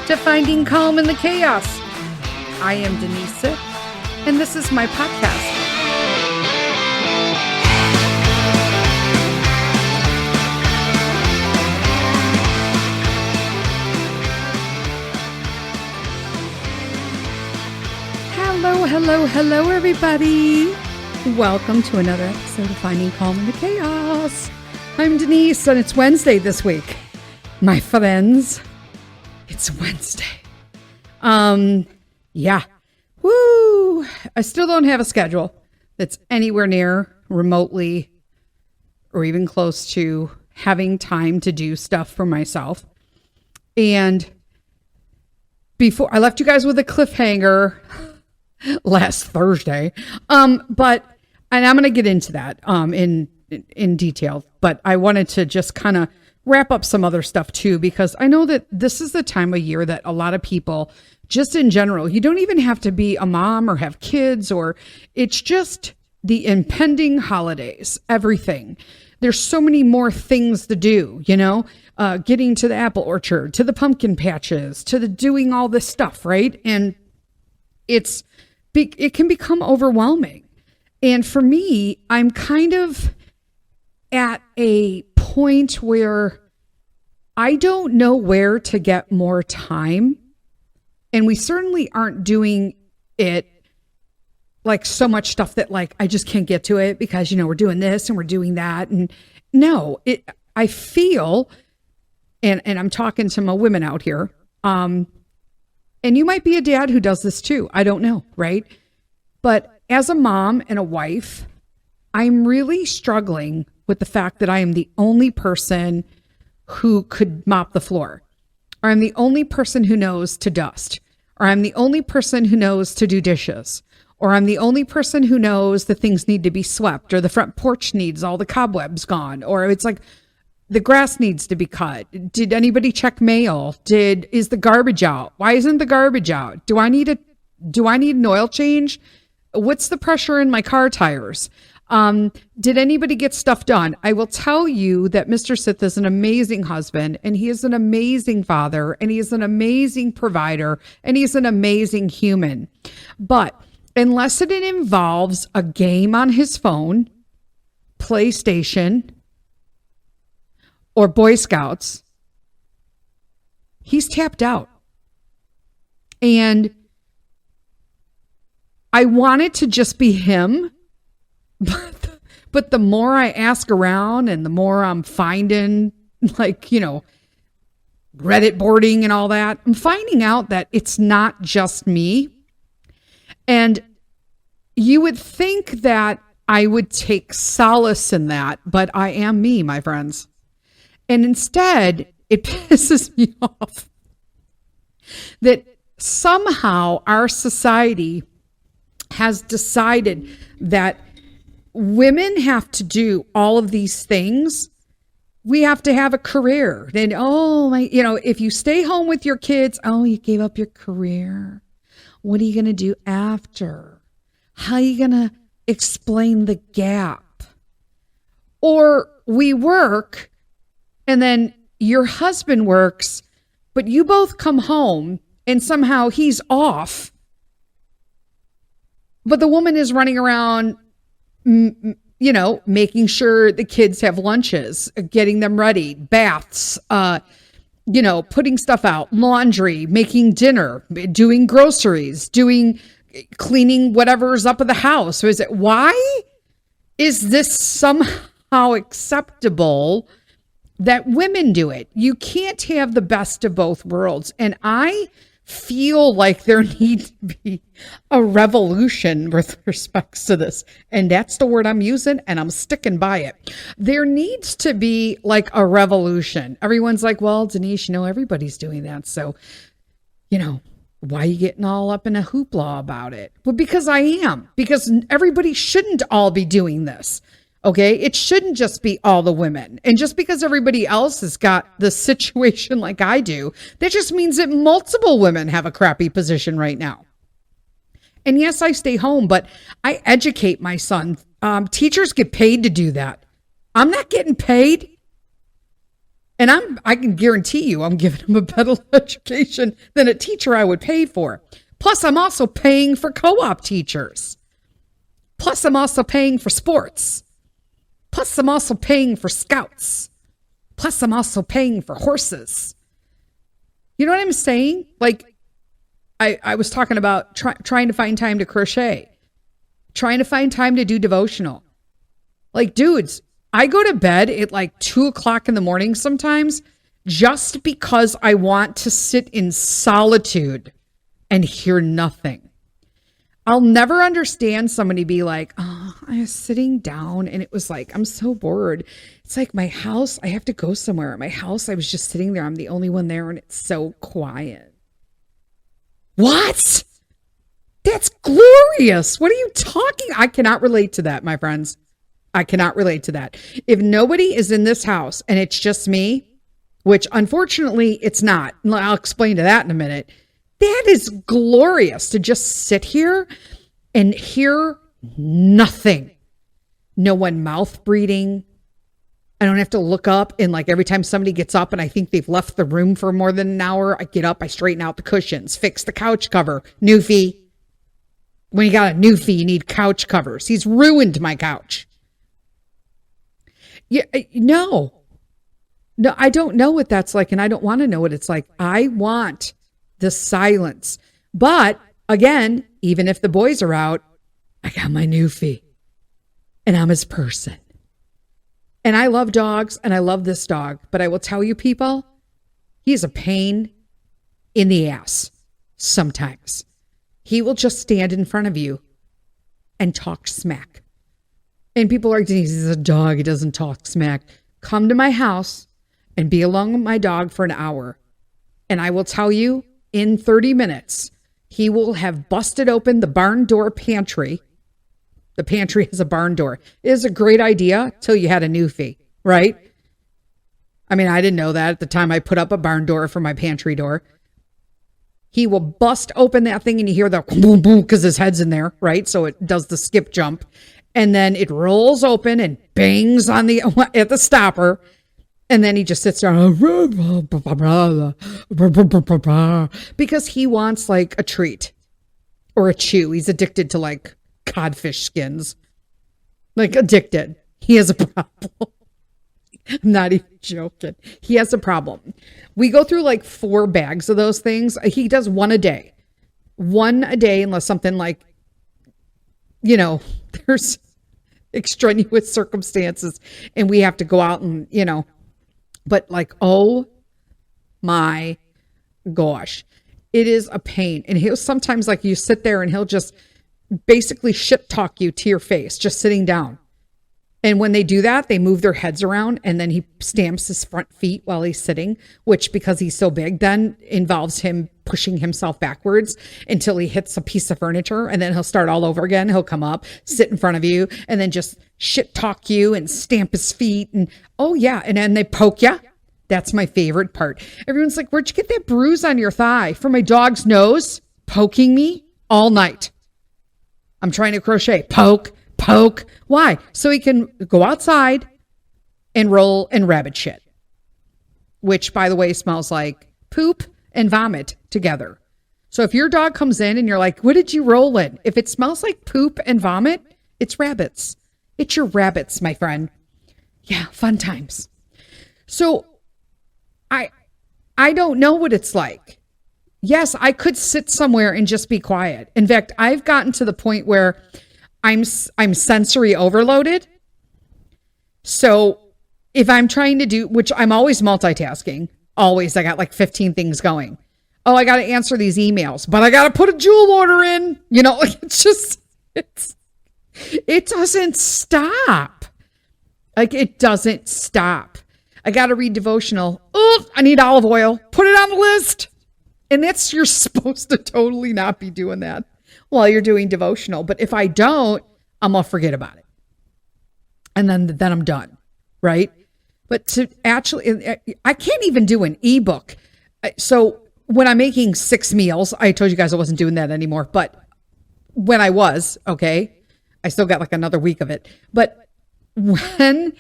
to finding calm in the chaos. I am Denise Sith, and this is my podcast. Hello, everybody. Welcome to another episode of Finding Calm in the Chaos. I'm Denise, and it's Wednesday this week. My friends, it's Wednesday. Yeah. Woo! I still don't have a schedule that's anywhere near remotely or even close to having time to do stuff for myself. And before I left you guys with a cliffhanger last Thursday. And I'm going to get into that in detail, but I wanted to just kind of wrap up some other stuff too, because I know that this is the time of year that a lot of people, just in general, you don't even have to be a mom or have kids, or it's just the impending holidays, everything. There's so many more things to do, getting to the apple orchard, to the pumpkin patches, to the doing all this stuff, right? And it can become overwhelming. And for me, I'm kind of at a point where I don't know where to get more time. And we certainly aren't doing it like so much stuff that like, I just can't get to it because, we're doing this and we're doing that. And no, I feel, and I'm talking to my women out here, and you might be a dad who does this too. I don't know, right? But as a mom and a wife, I'm really struggling with the fact that I am the only person who could mop the floor, or I'm the only person who knows to dust, or I'm the only person who knows to do dishes, or I'm the only person who knows that things need to be swept, or the front porch needs all the cobwebs gone, or it's like, the grass needs to be cut. Did anybody check mail? Is the garbage out? Why isn't the garbage out? Do I need an oil change? What's the pressure in my car tires? Did anybody get stuff done? I will tell you that Mr. Sith is an amazing husband, and he is an amazing father, and he is an amazing provider, and he's an amazing human. But unless it involves a game on his phone, PlayStation, or Boy Scouts, he's tapped out. And I want it to just be him, but the more I ask around and the more I'm finding, Reddit boarding and all that, I'm finding out that it's not just me. And you would think that I would take solace in that, but I am me, my friends. And instead, it pisses me off that somehow our society has decided that women have to do all of these things. We have to have a career. And if you stay home with your kids, you gave up your career. What are you going to do after? How are you going to explain the gap? Or we work, and then your husband works, but you both come home and somehow he's off. But the woman is running around, making sure the kids have lunches, getting them ready, baths, putting stuff out, laundry, making dinner, doing groceries, cleaning whatever's up of the house. Why is this somehow acceptable that women do it? You can't have the best of both worlds. And I feel like there needs to be a revolution with respects to this. And that's the word I'm using, and I'm sticking by it. There needs to be like a revolution. Everyone's like, well, Denise, everybody's doing that. So, why are you getting all up in a hoopla about it? Well, because I am. Because everybody shouldn't all be doing this. Okay, it shouldn't just be all the women. And just because everybody else has got the situation like I do, that just means that multiple women have a crappy position right now. And yes, I stay home, but I educate my son. Teachers get paid to do that. I'm not getting paid. And I can guarantee you I'm giving them a better education than a teacher I would pay for. Plus, I'm also paying for co-op teachers. Plus, I'm also paying for sports. Plus, I'm also paying for scouts. Plus, I'm also paying for horses. You know what I'm saying? Like, I was talking about trying to find time to crochet, trying to find time to do devotional. Like, dudes, I go to bed at like 2:00 in the morning sometimes just because I want to sit in solitude and hear nothing. I'll never understand somebody be like, oh, I was sitting down and it was like, I'm so bored. It's like my house, I have to go somewhere. At my house, I was just sitting there. I'm the only one there and it's so quiet. What? That's glorious. What are you talking? I cannot relate to that, my friends. I cannot relate to that. If nobody is in this house and it's just me, which unfortunately it's not, I'll explain to that in a minute. That is glorious to just sit here and hear nothing. No one mouth breathing. I don't have to look up and like every time somebody gets up and I think they've left the room for more than an hour, I get up, I straighten out the cushions, fix the couch cover. Newfie. When you got a newfie, you need couch covers. He's ruined my couch. Yeah, no, I don't know what that's like. And I don't want to know what it's like. I want the silence. But again, even if the boys are out, I got my newfie and I'm his person. And I love dogs and I love this dog, but I will tell you people, he is a pain in the ass sometimes. He will just stand in front of you and talk smack. And people are like, he's a dog, he doesn't talk smack. Come to my house and be along with my dog for an hour. And I will tell you, in 30 minutes, he will have busted open the barn door pantry. The pantry has a barn door. It is a great idea till you had a newfie, right? I mean, I didn't know that at the time I put up a barn door for my pantry door. He will bust open that thing and you hear the boom, boom, because his head's in there, right? So it does the skip jump. And then it rolls open and bangs on at the stopper. And then he just sits down because he wants like a treat or a chew. He's addicted to like codfish skins, like addicted. He has a problem. I'm not even joking. He has a problem. We go through like 4 bags of those things. He does one a day unless something like, you know, there's extraneous circumstances and we have to go out and, you know, but like, oh my gosh, it is a pain. And he'll sometimes like you sit there and he'll just basically shit talk you to your face, just sitting down. And when they do that, they move their heads around and then he stamps his front feet while he's sitting, which because he's so big, then involves him pushing himself backwards until he hits a piece of furniture and then he'll start all over again. He'll come up, sit in front of you and then just shit talk you and stamp his feet. And oh yeah. And then they poke you. That's my favorite part. Everyone's like, where'd you get that bruise on your thigh? From my dog's nose poking me all night. I'm trying to crochet. Poke. Why? So he can go outside and roll and rabbit shit, which by the way smells like poop and vomit together. So if your dog comes in and you're like, what did you roll in? If it smells like poop and vomit, it's rabbits. It's your rabbits, my friend. Yeah, fun times. So I don't know what it's like. Yes, I could sit somewhere and just be quiet. In fact, I've gotten to the point where I'm sensory overloaded. So if I'm trying to do, which I'm always multitasking, always, I got like 15 things going. Oh, I got to answer these emails, but I got to put a jewel order in, you know, it doesn't stop. Like it doesn't stop. I got to read devotional. Oh, I need olive oil. Put it on the list. And you're supposed to totally not be doing that while you're doing devotional. But if I don't, I'm going to forget about it. And then I'm done. Right. But to actually, I can't even do an ebook. So when I'm making 6 meals, I told you guys I wasn't doing that anymore. But when I was, okay, I still got like another week of it. But when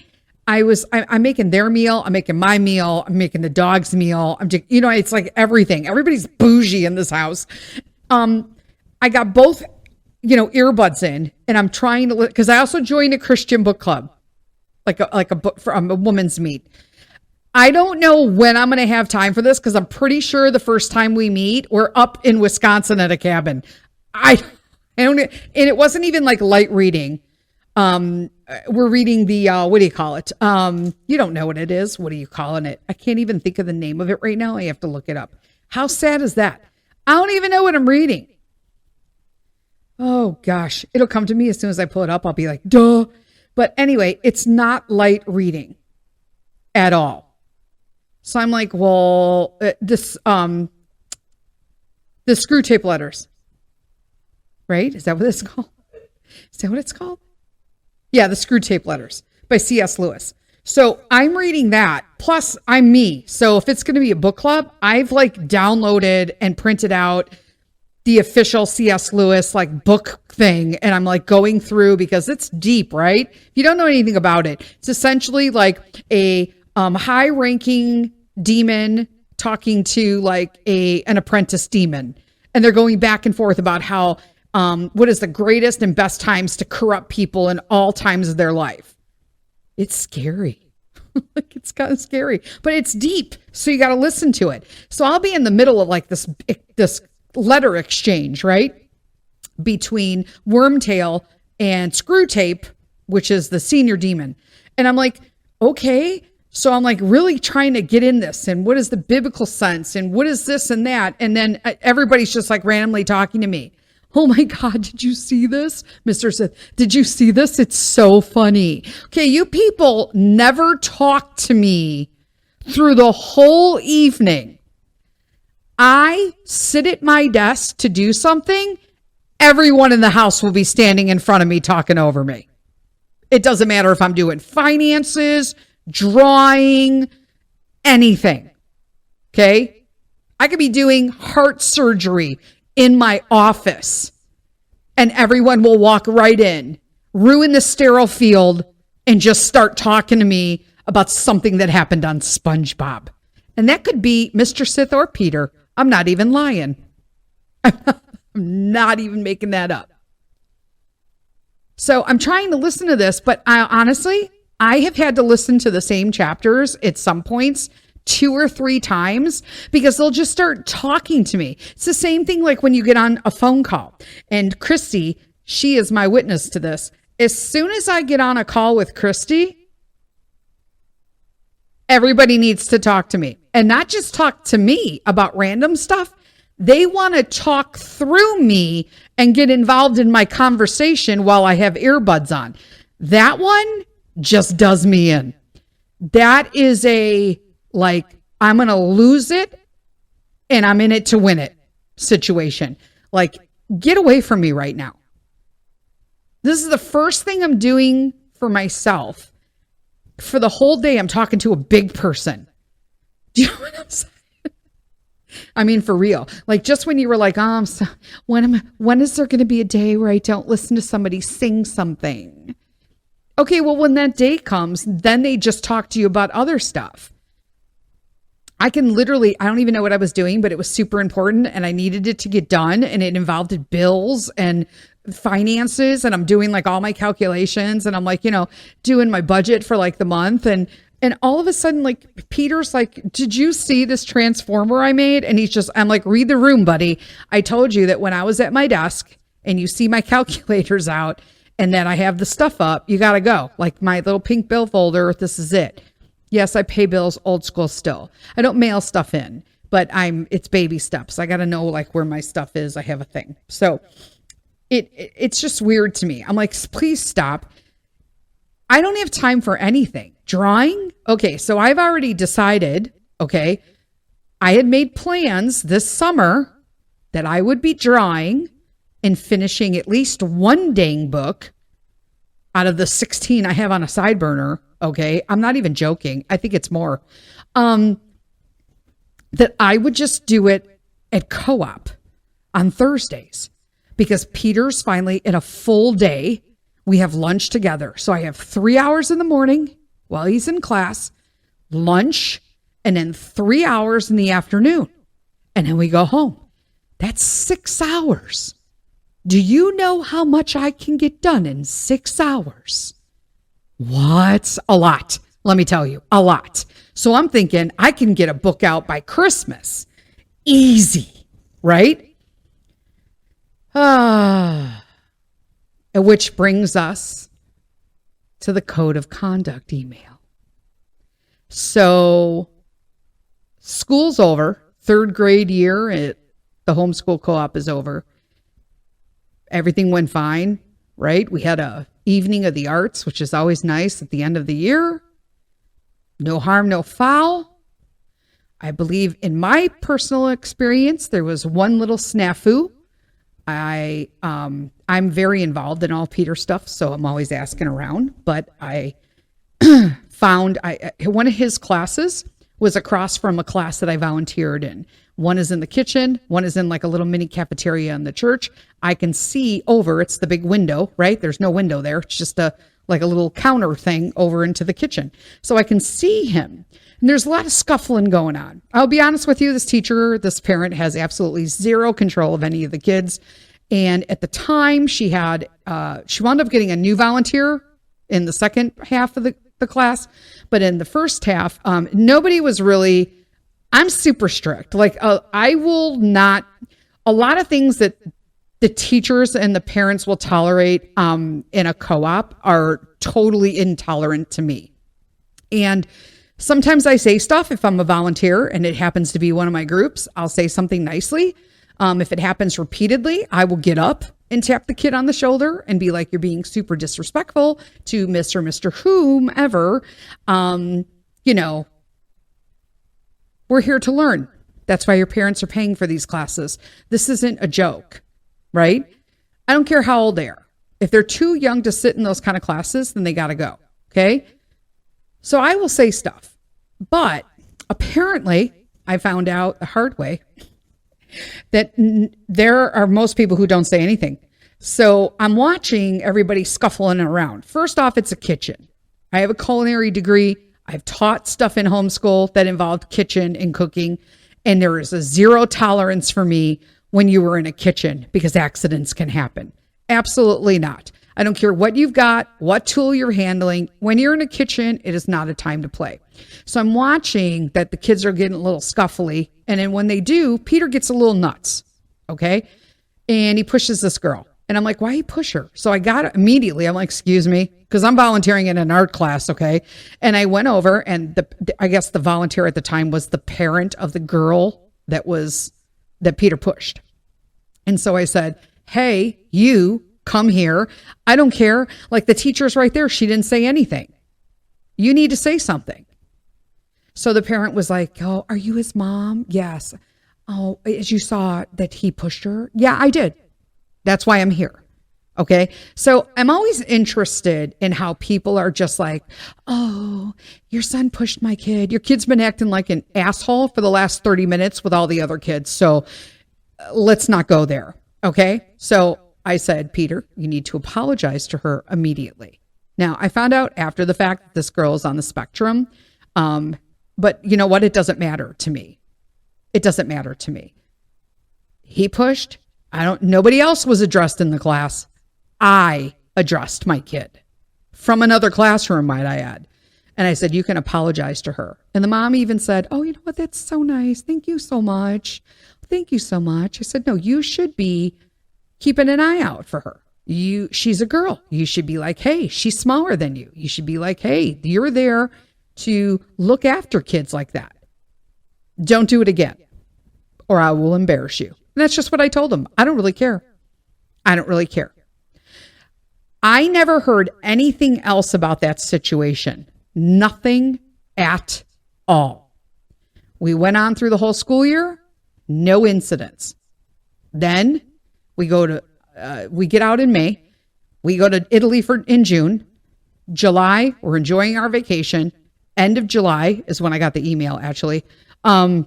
I'm making their meal. I'm making my meal. I'm making the dog's meal. I'm just, it's like everything. Everybody's bougie in this house. I got both, earbuds in, and I'm trying to, because I also joined a Christian book club, like a book from a woman's meet. I don't know when I'm going to have time for this, because I'm pretty sure the first time we meet, we're up in Wisconsin at a cabin. I don't, and it wasn't even like light reading. We're reading the, what do you call it? You don't know what it is. What are you calling it? I can't even think of the name of it right now. I have to look it up. How sad is that? I don't even know what I'm reading. Oh gosh, it'll come to me as soon as I pull it up. I'll be like, duh. But anyway, it's not light reading at all. So I'm like, well, the screw tape letters, right? Is that what it's called? Is that what it's called? Yeah, the Screw Tape Letters by C.S. Lewis. So I'm reading that. Plus, I'm me. So if it's going to be a book club, I've like downloaded and printed out the official C.S. Lewis like book thing. And I'm like going through, because it's deep, right? If you don't know anything about it, it's essentially like a high ranking demon talking to like an apprentice demon. And they're going back and forth about how what is the greatest and best times to corrupt people in all times of their life. It's scary. Like, it's kind of scary, but it's deep. So you got to listen to it. So I'll be in the middle of like this letter exchange, right? Between Wormtail and Screw Tape, which is the senior demon. And I'm like, okay. So I'm like really trying to get in this, and what is the biblical sense, and what is this and that? And then everybody's just like randomly talking to me. Oh my God, did you see this? Mr. Sith, did you see this? It's so funny. Okay, you people never talk to me through the whole evening. I sit at my desk to do something. Everyone in the house will be standing in front of me talking over me. It doesn't matter if I'm doing finances, drawing, anything. Okay? I could be doing heart surgery in my office, and everyone will walk right in, ruin the sterile field, and just start talking to me about something that happened on SpongeBob. And that could be Mr. Sith or Peter. I'm not even lying. I'm not even making that up. So I'm trying to listen to this, but I have had to listen to the same chapters at some points 2 or 3 times, because they'll just start talking to me. It's the same thing like when you get on a phone call. And Christy, she is my witness to this. As soon as I get on a call with Christy, everybody needs to talk to me. And not just talk to me about random stuff. They want to talk through me and get involved in my conversation while I have earbuds on. That one just does me in. That is like, I'm going to lose it and I'm in it to win it situation. Like, get away from me right now. This is the first thing I'm doing for myself. For the whole day, I'm talking to a big person. Do you know what I'm saying? I mean, for real. Like, just when you were like, oh, when is there going to be a day where I don't listen to somebody sing something? Okay, well, when that day comes, then they just talk to you about other stuff. I don't even know what I was doing, but it was super important and I needed it to get done, and it involved bills and finances, and I'm doing like all my calculations, and I'm like, doing my budget for like the month, and all of a sudden, like, Peter's like, did you see this transformer I made? And I'm like, read the room, buddy. I told you that when I was at my desk and you see my calculators out and that I have the stuff up, you got to go. Like my little pink bill folder, this is it. Yes, I pay bills old school still. I don't mail stuff in, but it's baby steps. I got to know like where my stuff is. I have a thing. So it's just weird to me. I'm like, please stop. I don't have time for anything. Drawing? Okay, so I've already decided, okay, I had made plans this summer that I would be drawing and finishing at least one dang book out of the 16 I have on a side burner. Okay, I'm not even joking. I think it's more. That I would just do it at co-op on Thursdays, because Peter's finally in a full day. We have lunch together. So I have 3 hours in the morning while he's in class, lunch, and then 3 hours in the afternoon. And then we go home. That's 6 hours. Do you know how much I can get done in 6 hours? What? A lot. Let me tell you, a lot. So I'm thinking I can get a book out by Christmas. Easy, right? Which brings us to the code of conduct email. So school's over. 3rd grade year at the homeschool co-op is over. Everything went fine, right? We had a evening of the arts, which is always nice at the end of the year. No harm, no foul. I believe in my personal experience, there was one little snafu. I'm very involved in all Peter stuff, so I'm always asking around. But I found one of his classes was across from a class that I volunteered in. One is in the kitchen. One is in like a little mini cafeteria in the church. I can see over. It's the big window, right? There's no window there. It's just like a little counter thing over into the kitchen. So I can see him. And there's a lot of scuffling going on. I'll be honest with you. This parent has absolutely zero control of any of the kids. And at the time she wound up getting a new volunteer in the second half of the class. But in the first half, nobody was really, I'm super strict. Like I will not, a lot of things that the teachers and the parents will tolerate in a co-op are totally intolerant to me. And sometimes I say stuff if I'm a volunteer and it happens to be one of my groups, I'll say something nicely. If it happens repeatedly, I will get up and tap the kid on the shoulder and be like, you're being super disrespectful to Miss or Mr. whomever. We're here to learn. That's why your parents are paying for these classes. This isn't a joke, right? I don't care how old they are. If they're too young to sit in those kind of classes, then they got to go. Okay. So I will say stuff, but apparently I found out the hard way that there are most people who don't say anything. So I'm watching everybody scuffling around. First off, it's a kitchen. I have a culinary degree. I've taught stuff in homeschool that involved kitchen and cooking. And there is a zero tolerance for me when you were in a kitchen because accidents can happen. Absolutely not. I don't care what you've got, what tool you're handling. When you're in a kitchen, it is not a time to play. So I'm watching that the kids are getting a little scuffly. And then when they do, Peter gets a little nuts. Okay. And he pushes this girl. And I'm like, why you push her? So I got it immediately. I'm like, excuse me, because I'm volunteering in an art class. Okay. And I went over and I guess the volunteer at the time was the parent of the girl that Peter pushed. And so I said, hey, you come here. I don't care. Like the teacher's right there. She didn't say anything. You need to say something. So the parent was like, oh, are you his mom? Yes. Oh, as you saw that he pushed her? Yeah, I did. That's why I'm here. Okay. So I'm always interested in how people are just like, oh, your son pushed my kid. Your kid's been acting like an asshole for the last 30 minutes with all the other kids. So let's not go there. Okay. So I said, Peter, you need to apologize to her immediately. Now, I found out after the fact that this girl is on the spectrum. But you know what? It doesn't matter to me. It doesn't matter to me. He pushed. Nobody else was addressed in the class. I addressed my kid from another classroom, might I add. And I said, you can apologize to her. And the mom even said, oh, you know what? That's so nice. Thank you so much. Thank you so much. I said, no, you should be keeping an eye out for her. She's a girl. You should be like, hey, she's smaller than you. You should be like, hey, you're there to look after kids like that. Don't do it again or I will embarrass you. And that's just what I told him. I don't really care. I don't really care. I never heard anything else about that situation. Nothing at all. We went on through the whole school year. No incidents. Then we get out in May. We go to Italy in June. July, we're enjoying our vacation. End of July is when I got the email, actually. I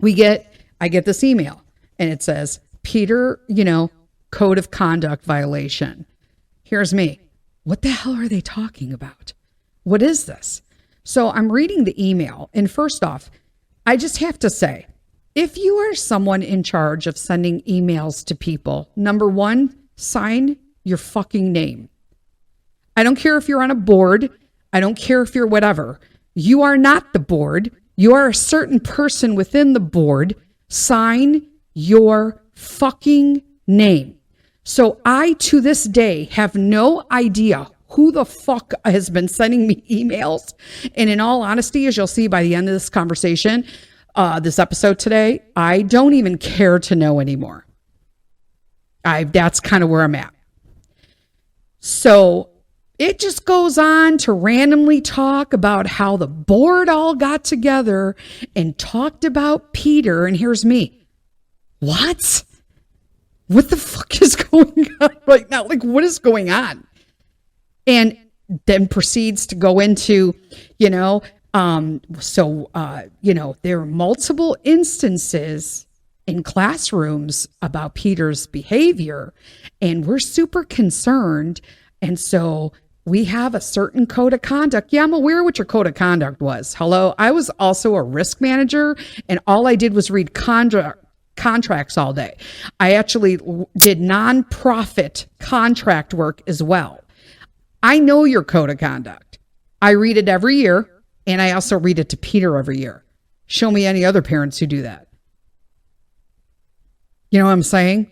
get this email and it says, Peter, code of conduct violation. Here's me. What the hell are they talking about? what is this? So I'm reading the email. And first off, I just have to say, if you are someone in charge of sending emails to people, number one, sign your fucking name. I don't care if you're on a board. I don't care if you're whatever. You are not the board. You are a certain person within the board. Sign your fucking name. So I, to this day, have no idea who the fuck has been sending me emails. And in all honesty, as you'll see by the end of this conversation, this episode today, I don't even care to know anymore. That's kind of where I'm at. So it just goes on to randomly talk about how the board all got together and talked about Peter. And here's me. What? What the fuck is going on right now? Like, what is going on? And then proceeds to go into, there are multiple instances in classrooms about Peter's behavior, and we're super concerned. And so we have a certain code of conduct. Yeah, I'm aware what your code of conduct was. Hello. I was also a risk manager, and all I did was read contracts all day. I actually did nonprofit contract work as well. I know your code of conduct. I read it every year, and I also read it to Peter every year. Show me any other parents who do that. You know what I'm saying?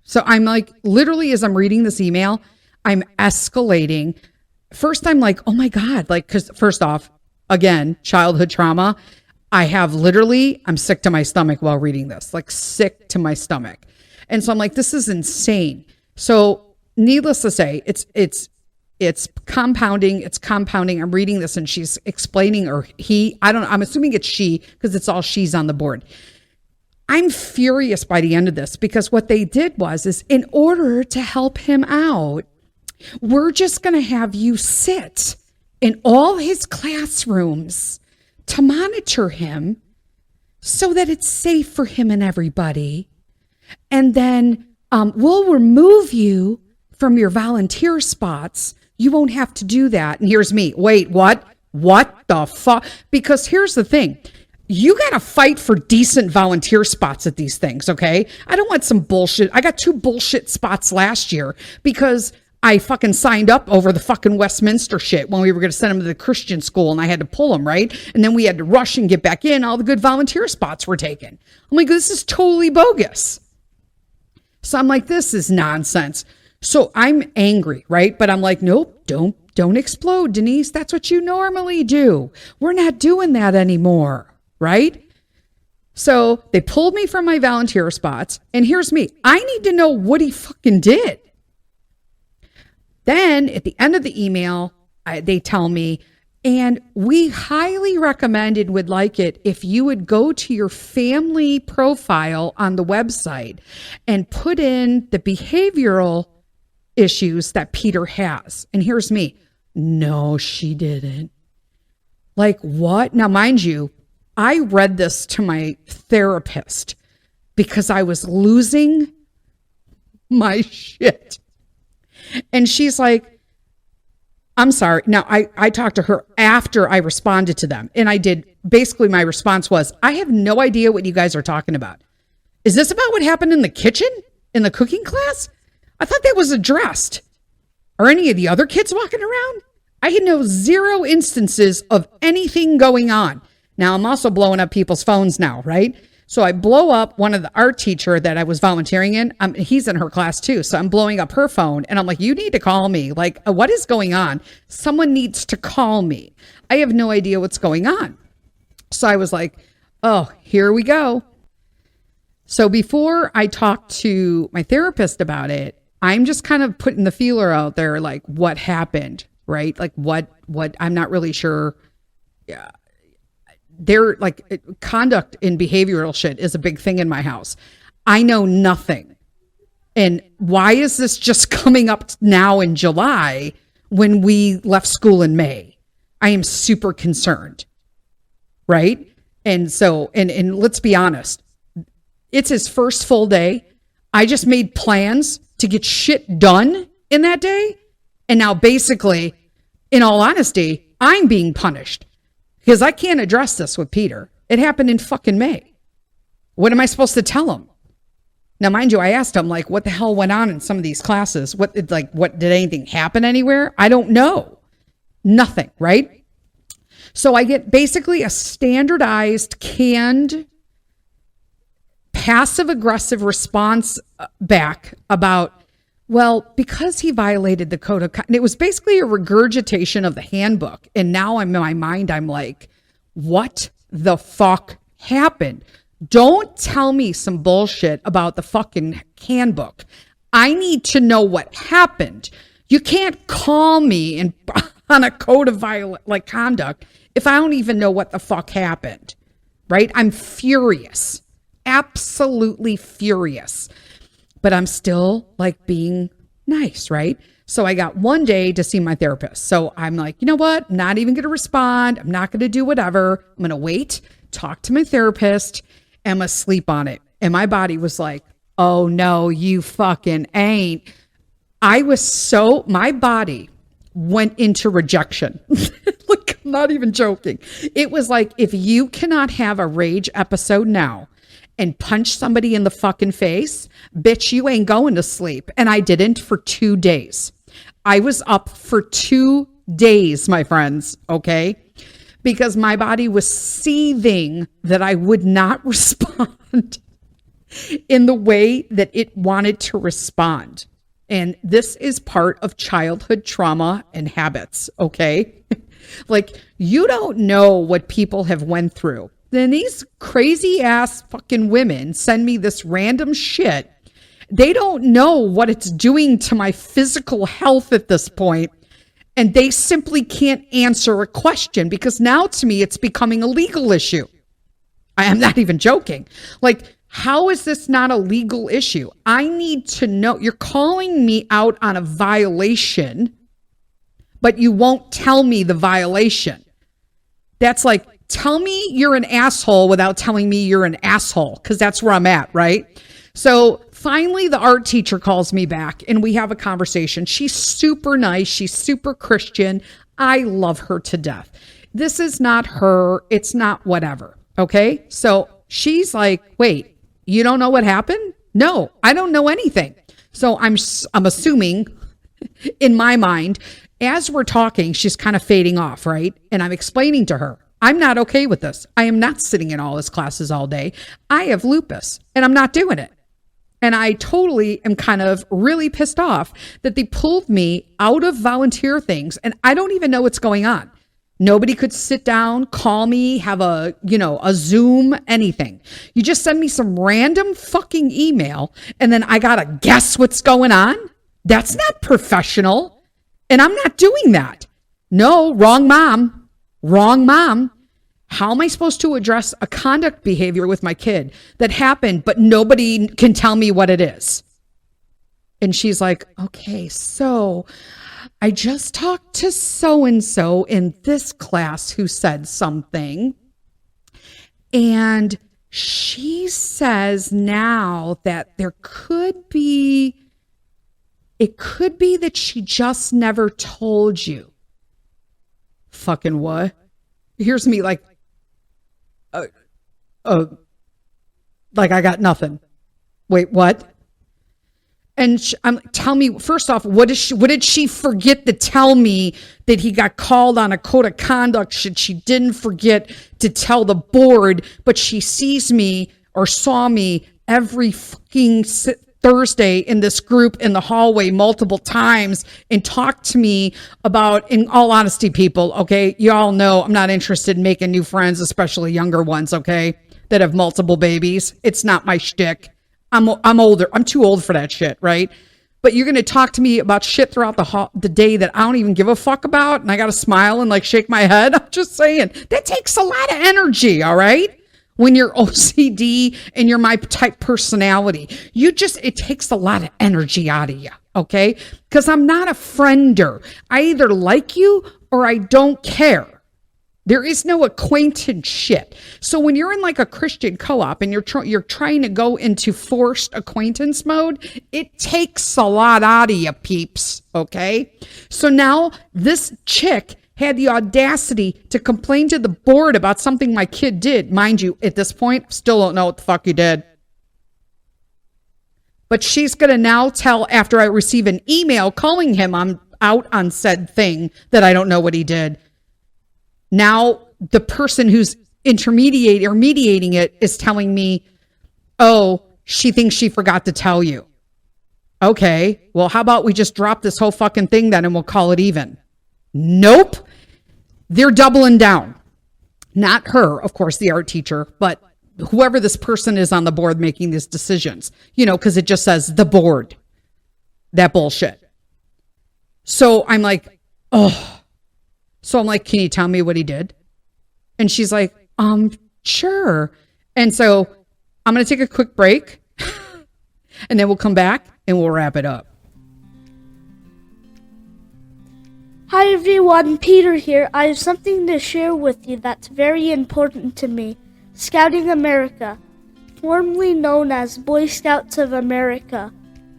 So I'm like, literally, as I'm reading this email, I'm escalating. First, I'm like, oh my God, like, because first off, again, childhood trauma. I'm sick to my stomach while reading this, like sick to my stomach. And so I'm like, this is insane. So needless to say, it's compounding. I'm reading this and she's explaining, I'm assuming it's she, because it's all she's on the board. I'm furious by the end of this, because what they did is in order to help him out, we're just going to have you sit in all his classrooms to monitor him so that it's safe for him and everybody. And then we'll remove you from your volunteer spots. You won't have to do that. And here's me. Wait, what? What the fuck? Because here's the thing. You got to fight for decent volunteer spots at these things, okay? I don't want some bullshit. I got 2 bullshit spots last year because I fucking signed up over the fucking Westminster shit when we were going to send them to the Christian school, and I had to pull them, right? And then we had to rush and get back in. All the good volunteer spots were taken. I'm like, this is totally bogus. So I'm like, this is nonsense. So I'm angry, right? But I'm like, nope, don't explode, Denise. That's what you normally do. We're not doing that anymore, right? So they pulled me from my volunteer spots, and here's me. I need to know what he fucking did. Then at the end of the email, they tell me, and we highly recommend and would like it if you would go to your family profile on the website and put in the behavioral issues that Peter has. And here's me. No, she didn't. Like, what? Now, mind you, I read this to my therapist because I was losing my shit. And she's like, I'm sorry. Now, I talked to her after I responded to them. And I did. Basically, my response was, I have no idea what you guys are talking about. Is this about what happened in the kitchen? In the cooking class? I thought that was addressed. Are any of the other kids walking around? I had no 0 instances of anything going on. Now, I'm also blowing up people's phones now, right? So I blow up one of the art teacher that I was volunteering in. He's in her class too. So I'm blowing up her phone and I'm like, you need to call me. Like, what is going on? Someone needs to call me. I have no idea what's going on. So I was like, oh, here we go. So before I talk to my therapist about it, I'm just kind of putting the feeler out there, like what happened, right? Like what I'm not really sure. Yeah. They're like conduct in behavioral shit is a big thing in my house. I know nothing. And why is this just coming up now in July when we left school in May? I am super concerned. Right? And so, and let's be honest, it's his first full day. I just made plans to get shit done in that day. And now basically, in all honesty, I'm being punished because I can't address this with Peter. It happened in fucking May. What am I supposed to tell him? Now, mind you, I asked him, like, what the hell went on in some of these classes? What did anything happen anywhere? I don't know. Nothing, right? So I get basically a standardized, canned, passive-aggressive response back about, well, because he violated the code of conduct. And it was basically a regurgitation of the handbook. And now in my mind, I'm like, what the fuck happened? Don't tell me some bullshit about the fucking handbook. I need to know what happened. You can't call me on a code of conduct if I don't even know what the fuck happened, right? I'm furious, absolutely furious, but I'm still like being nice, right? So I got one day to see my therapist. So I'm like, you know what? I'm not even going to respond. I'm not going to do whatever. I'm going to wait, talk to my therapist, and I'm going to sleep on it. And my body was like, oh no, you fucking ain't. My body went into rejection. Look, I'm not even joking. It was like, if you cannot have a rage episode now and punch somebody in the fucking face, bitch, you ain't going to sleep. And I didn't for 2 days. I was up for 2 days, my friends, okay? Because my body was seething that I would not respond in the way that it wanted to respond. And this is part of childhood trauma and habits, okay? Like, you don't know what people have went through. Then these crazy ass fucking women send me this random shit. They don't know what it's doing to my physical health at this point. And they simply can't answer a question because now to me, it's becoming a legal issue. I am not even joking. Like, how is this not a legal issue? I need to know. You're calling me out on a violation, but you won't tell me the violation. That's like, tell me you're an asshole without telling me you're an asshole, because that's where I'm at, right? So finally, the art teacher calls me back and we have a conversation. She's super nice. She's super Christian. I love her to death. This is not her. It's not whatever. Okay. So she's like, wait, you don't know what happened? No, I don't know anything. So I'm assuming in my mind, as we're talking, she's kind of fading off, right? And I'm explaining to her, I'm not okay with this. I am not sitting in all his classes all day. I have lupus and I'm not doing it. And I totally am kind of really pissed off that they pulled me out of volunteer things and I don't even know what's going on. Nobody could sit down, call me, have a Zoom, anything. You just send me some random fucking email and then I gotta guess what's going on? That's not professional. And I'm not doing that. No, wrong mom. Wrong mom. How am I supposed to address a conduct behavior with my kid that happened, but nobody can tell me what it is? And she's like, okay, so I just talked to so-and-so in this class who said something. And she says now that it could be that she just never told you. Fucking what? Here's me like, like I got nothing. Wait, what? And tell me, first off, what did she forget to tell me that he got called on a code of conduct? She didn't forget to tell the board, but she sees me or saw me every fucking Thursday in this group in the hallway multiple times and talked to me about, in all honesty, people, okay, you all know I'm not interested in making new friends, especially younger ones, okay, that have multiple babies. It's not my shtick. I'm older. I'm too old for that shit, right? But you're going to talk to me about shit throughout the day that I don't even give a fuck about, and I got to smile and like shake my head. I'm just saying, that takes a lot of energy, all right? When you're OCD and you're my type personality, it takes a lot of energy out of you, okay? Because I'm not a friender. I either like you or I don't care. There is no acquaintance shit. So when you're in like a Christian co-op and you're trying to go into forced acquaintance mode, it takes a lot out of you, peeps, okay? So now this chick had the audacity to complain to the board about something my kid did. Mind you, at this point, still don't know what the fuck you did. But she's going to now tell, after I receive an email calling him out on said thing, that I don't know what he did. Now the person who's mediating it is telling me, oh, she thinks she forgot to tell you. Okay, well, how about we just drop this whole fucking thing then and we'll call it even? Nope. They're doubling down. Not her, of course, the art teacher, but whoever this person is on the board making these decisions, because it just says the board. That bullshit. So I'm like, oh. So I'm like, can you tell me what he did? And she's like, sure. And so I'm going to take a quick break and then we'll come back and we'll wrap it up. Hi everyone, Peter here. I have something to share with you that's very important to me. Scouting America, formerly known as Boy Scouts of America.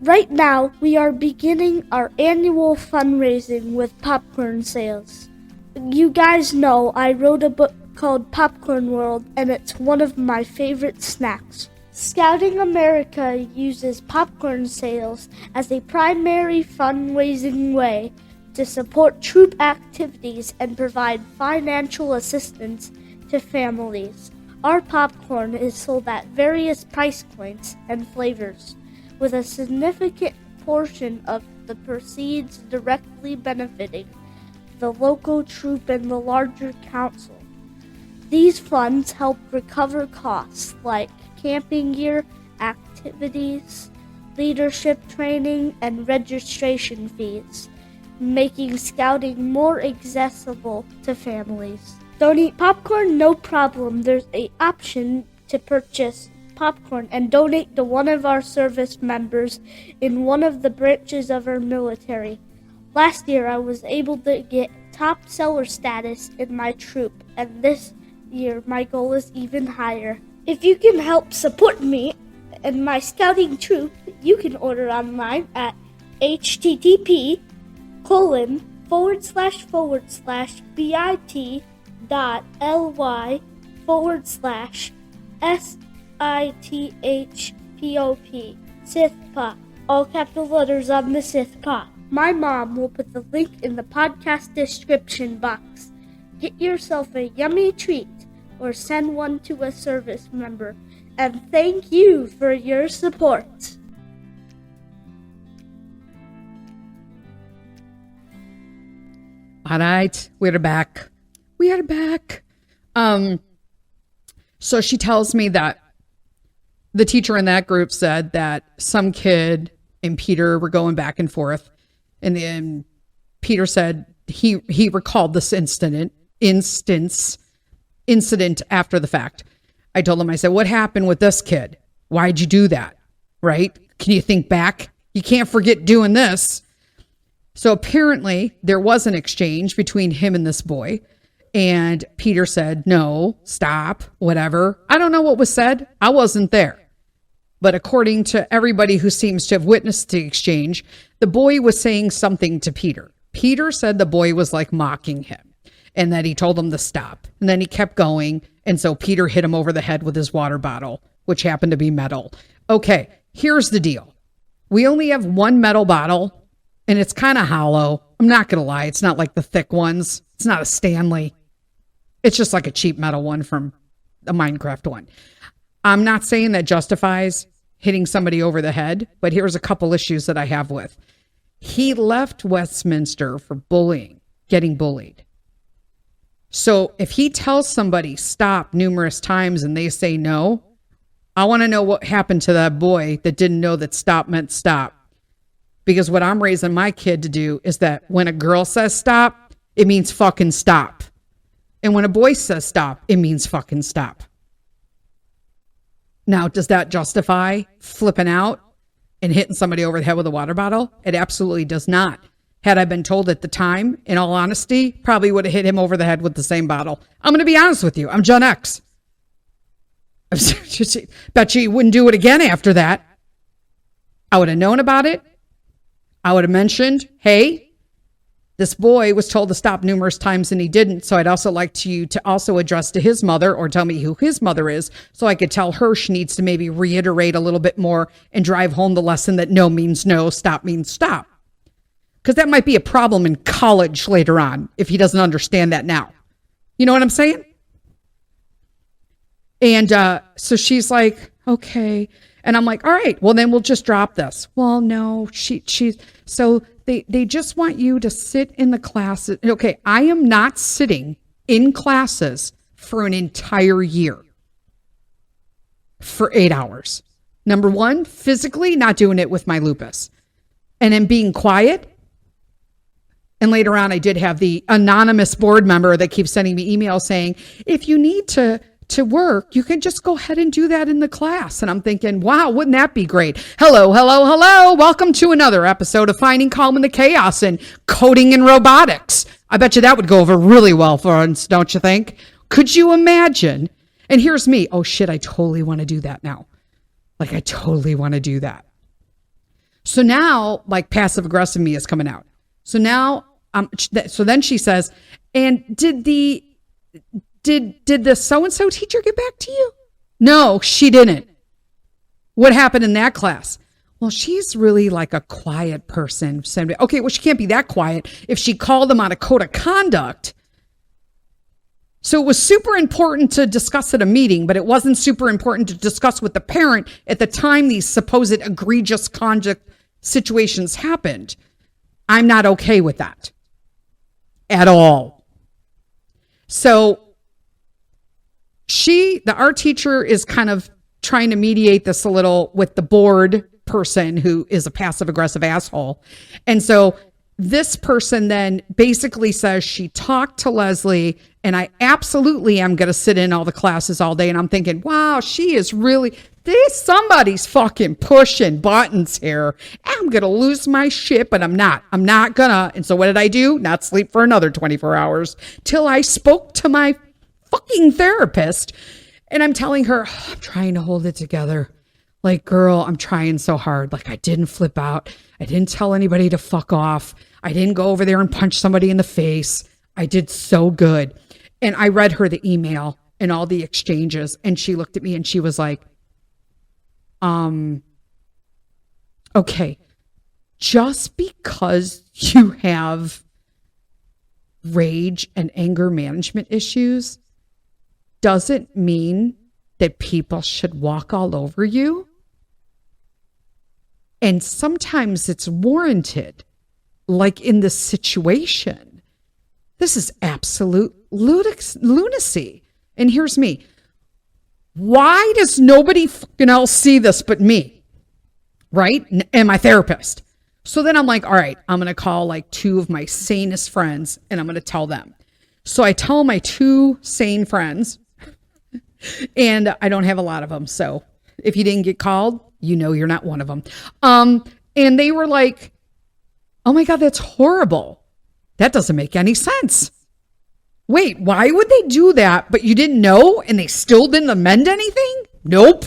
Right now, we are beginning our annual fundraising with popcorn sales. You guys know I wrote a book called Popcorn World, and it's one of my favorite snacks. Scouting America uses popcorn sales as a primary fundraising way to support troop activities and provide financial assistance to families. Our popcorn is sold at various price points and flavors, with a significant portion of the proceeds directly benefiting the local troop and the larger council. These funds help recover costs like camping gear, activities, leadership training, and registration fees, making scouting more accessible to families. Don't eat popcorn? No problem. There's an option to purchase popcorn and donate to one of our service members in one of the branches of our military. Last year, I was able to get top seller status in my troop, and this year, my goal is even higher. If you can help support me and my scouting troop, you can order online at http://bit.ly/SITHPOP. Sith-Pop. All capital letters on the Sith-Pop. My mom will put the link in the podcast description box. Get yourself a yummy treat or send one to a service member. And thank you for your support. All right, we're back. We are back. So she tells me that the teacher in that group said that some kid and Peter were going back and forth. And then Peter said he recalled this incident after the fact. I told him, I said, what happened with this kid? Why'd you do that? Right? Can you think back? You can't forget doing this. So apparently there was an exchange between him and this boy. And Peter said, no, stop, whatever. I don't know what was said. I wasn't there. But according to everybody who seems to have witnessed the exchange, the boy was saying something to Peter. Peter said the boy was like mocking him and that he told him to stop. And then he kept going. And so Peter hit him over the head with his water bottle, which happened to be metal. Okay, here's the deal. We only have one metal bottle and it's kind of hollow. I'm not going to lie. It's not like the thick ones. It's not a Stanley. It's just like a cheap metal one from a Minecraft one. I'm not saying that justifies hitting somebody over the head, but here's a couple issues that I have with. He left Westminster for bullying, getting bullied. So if he tells somebody stop numerous times and they say no, I want to know what happened to that boy that didn't know that stop meant stop. Because what I'm raising my kid to do is that when a girl says stop, it means fucking stop. And when a boy says stop, it means fucking stop. Now, does that justify flipping out and hitting somebody over the head with a water bottle? It absolutely does not. Had I been told at the time, in all honesty, probably would have hit him over the head with the same bottle. I'm going to be honest with you. I'm Gen X. Bet you wouldn't do it again after that. I would have known about it. I would have mentioned, hey, This boy was told to stop numerous times and he didn't. So I'd also like you to also address to his mother or tell me who his mother is so I could tell her she needs to maybe reiterate a little bit more and drive home the lesson that no means no, stop means stop. Because that might be a problem in college later on if he doesn't understand that now. You know what I'm saying? And so she's like, okay. And I'm like, all right, well, then we'll just drop this. Well, no, so they just want you to sit in the classes. Okay, I am not sitting in classes for an entire year for 8 hours. Number one, physically not doing it with my lupus. And then being quiet. And later on, I did have the anonymous board member that keeps sending me emails saying, if you need to work, you can just go ahead and do that in the class. And I'm thinking, wow, wouldn't that be great? Hello. Welcome to another episode of Finding Calm in the Chaos and Coding in Robotics. I bet you that would go over really well for us, don't you think? Could you imagine? And here's me. Oh shit, I totally want to do that now. Like I totally want to do that. So now like passive aggressive me is coming out. So now, so then she says, and did the so-and-so teacher get back to you? No, she didn't. What happened in that class? Well, she's really like a quiet person. Okay, well, she can't be that quiet if she called them on a code of conduct. So it was super important to discuss at a meeting, but it wasn't super important to discuss with the parent at the time these supposed egregious conduct situations happened. I'm not okay with that at all. So our teacher is kind of trying to mediate this a little with the board person who is a passive aggressive asshole. And so this person then basically says she talked to Leslie and I absolutely am going to sit in all the classes all day. And I'm thinking, wow, she is really, somebody's fucking pushing buttons here. I'm going to lose my shit, but I'm not going to. And so what did I do? Not sleep for another 24 hours till I spoke to my fucking therapist. And I'm telling her, oh, I'm trying to hold it together. Like, girl, I'm trying so hard. Like, I didn't flip out. I didn't tell anybody to fuck off. I didn't go over there and punch somebody in the face. I did so good. And I read her the email and all the exchanges. And she looked at me and she was like, okay, just because you have rage and anger management issues doesn't mean that people should walk all over you. And sometimes it's warranted, like in this situation. This is absolute lunacy. And here's me. Why does nobody fucking else see this but me? Right? And my therapist. So then I'm like, all right, I'm going to call like two of my sanest friends and I'm going to tell them. So I tell my two sane friends, and I don't have a lot of them. So if you didn't get called, you know you're not one of them. And they were like, oh my God, that's horrible. That doesn't make any sense. Wait, why would they do that? But you didn't know and they still didn't amend anything? Nope.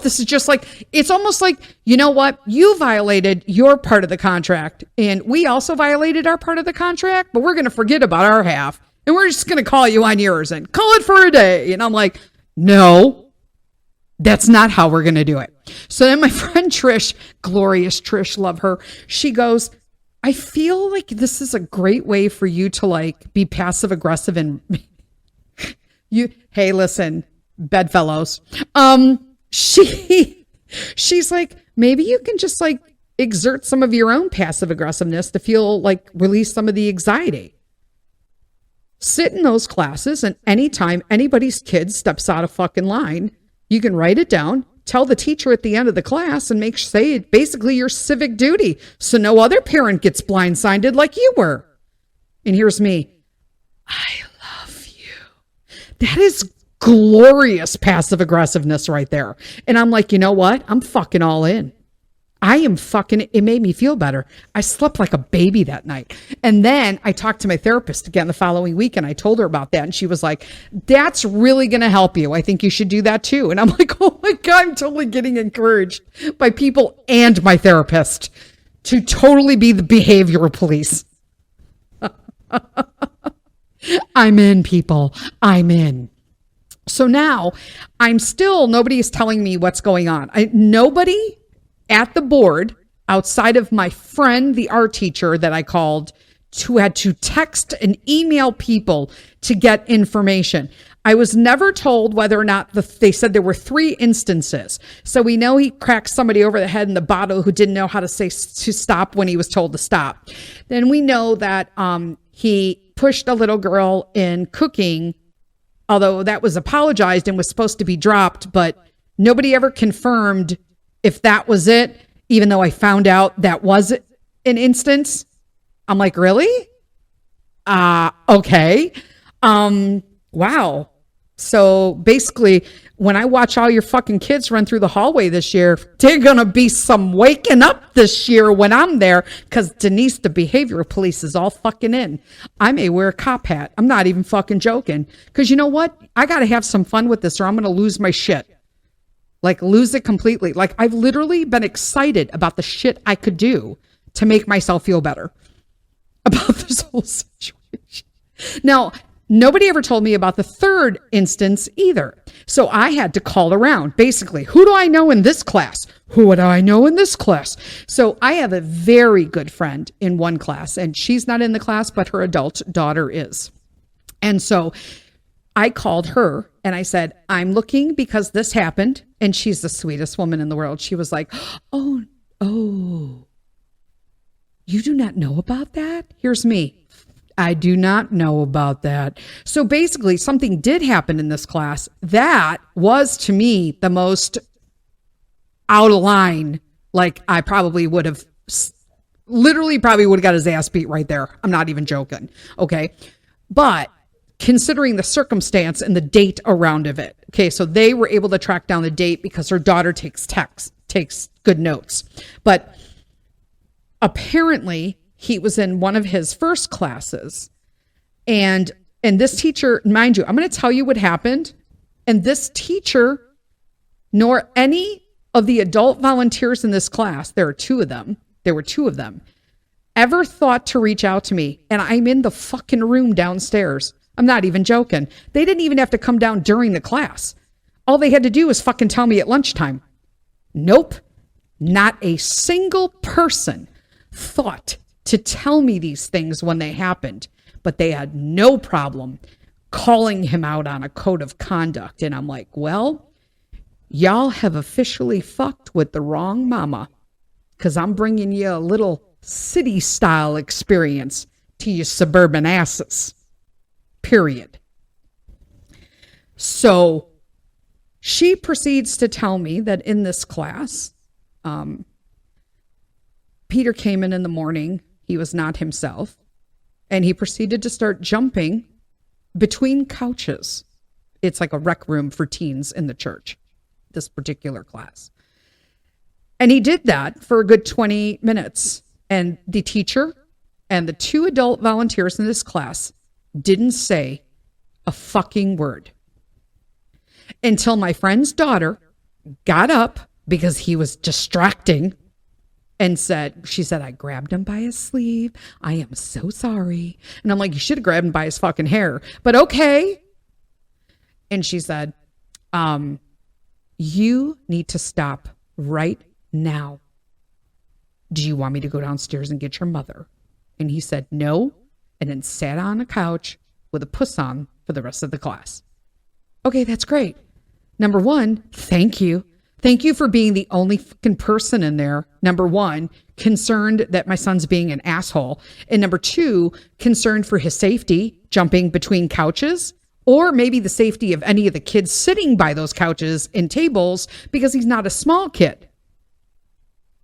This is just like, it's almost like, you know what? You violated your part of the contract and we also violated our part of the contract, but we're going to forget about our half and we're just going to call you on yours and call it for a day. And I'm like, no, that's not how we're going to do it. So then my friend Trish, glorious Trish, love her. She goes, I feel like this is a great way for you to like be passive aggressive and hey, listen, bedfellows. She's like, maybe you can just like exert some of your own passive aggressiveness to feel like release some of the anxiety. Sit in those classes and anytime anybody's kid steps out of fucking line, you can write it down, tell the teacher at the end of the class and say it basically your civic duty so no other parent gets blindsided like you were. And here's me. I love you. That is glorious passive aggressiveness right there. And I'm like, you know what? I'm fucking all in. It made me feel better. I slept like a baby that night. And then I talked to my therapist again the following week and I told her about that. And she was like, that's really going to help you. I think you should do that too. And I'm like, oh my God, I'm totally getting encouraged by people and my therapist to totally be the behavioral police. I'm in, people. I'm in. So now nobody is telling me what's going on. Nobody at the board outside of my friend, the art teacher that I called, who had to text and email people to get information. I was never told whether or not they said there were 3 instances. So we know he cracked somebody over the head in the bottle who didn't know how to say to stop when he was told to stop. Then we know that he pushed a little girl in cooking, although that was apologized and was supposed to be dropped, but nobody ever confirmed if that was it, even though I found out that was an instance. I'm like, really? Okay. Wow. So basically, when I watch all your fucking kids run through the hallway this year, they're going to be some waking up this year when I'm there, because Denise, the behavioral police, is all fucking in. I may wear a cop hat. I'm not even fucking joking. Because you know what? I got to have some fun with this or I'm going to lose my shit. Like, lose it completely. Like, I've literally been excited about the shit I could do to make myself feel better about this whole situation. Now, nobody ever told me about the 3rd instance either. So I had to call around. Basically, who do I know in this class? Who would I know in this class? So I have a very good friend in one class, and she's not in the class, but her adult daughter is. And so I called her and I said, I'm looking because this happened. And she's the sweetest woman in the world. She was like, oh, you do not know about that? Here's me. I do not know about that. So basically, something did happen in this class that was, to me, the most out of line. Like, I probably would have got his ass beat right there. I'm not even joking. Okay. But considering the circumstance and the date around of it. Okay. So they were able to track down the date because her daughter takes good notes. But apparently he was in one of his first classes, and this teacher, mind you, I'm going to tell you what happened. And this teacher, nor any of the adult volunteers in this class, there were two of them, ever thought to reach out to me. And I'm in the fucking room downstairs. I'm not even joking. They didn't even have to come down during the class. All they had to do was fucking tell me at lunchtime. Nope. Not a single person thought to tell me these things when they happened, but they had no problem calling him out on a code of conduct. And I'm like, well, y'all have officially fucked with the wrong mama, because I'm bringing you a little city style experience to you suburban asses. Period. So she proceeds to tell me that in this class, Peter came in the morning. He was not himself. And he proceeded to start jumping between couches. It's like a rec room for teens in the church, this particular class. And he did that for a good 20 minutes. And the teacher and the 2 adult volunteers in this class didn't say a fucking word until my friend's daughter got up because he was distracting and she said, I grabbed him by his sleeve. I am so sorry. And I'm like, you should have grabbed him by his fucking hair, but okay. And she said, you need to stop right now. Do you want me to go downstairs and get your mother? And he said, no. And then sat on a couch with a puss on for the rest of the class. Okay, that's great. Number 1, thank you. Thank you for being the only fucking person in there, number 1, concerned that my son's being an asshole. And number 2, concerned for his safety, jumping between couches, or maybe the safety of any of the kids sitting by those couches and tables, because he's not a small kid.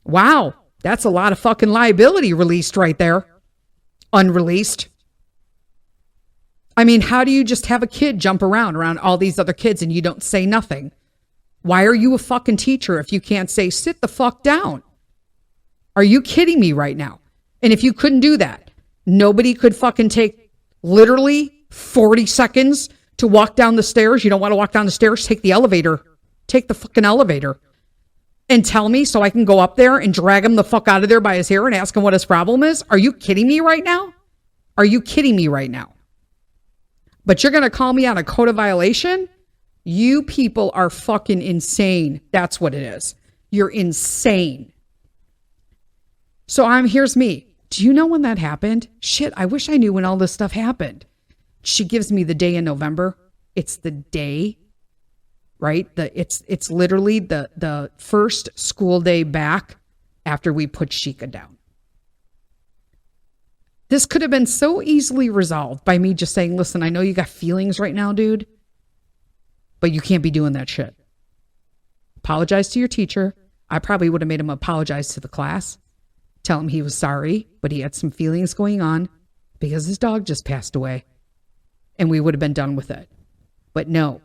Wow, that's a lot of fucking liability released right there. Unreleased. I mean, how do you just have a kid jump around all these other kids and you don't say nothing? Why are you a fucking teacher if you can't say, sit the fuck down? Are you kidding me right now? And if you couldn't do that, nobody could fucking take literally 40 seconds to walk down the stairs. You don't want to walk down the stairs? Take the elevator. Take the fucking elevator. And tell me so I can go up there and drag him the fuck out of there by his hair and ask him what his problem is? Are you kidding me right now? Are you kidding me right now? But you're going to call me on a CODA violation? You people are fucking insane. That's what it is. You're insane. So here's me. Do you know when that happened? Shit, I wish I knew when all this stuff happened. She gives me the day in November. It's the day, right? It's literally the first school day back after we put Sheikah down. This could have been so easily resolved by me just saying, listen, I know you got feelings right now, dude, but you can't be doing that shit. Apologize to your teacher. I probably would have made him apologize to the class, tell him he was sorry, but he had some feelings going on because his dog just passed away, and we would have been done with it. But no,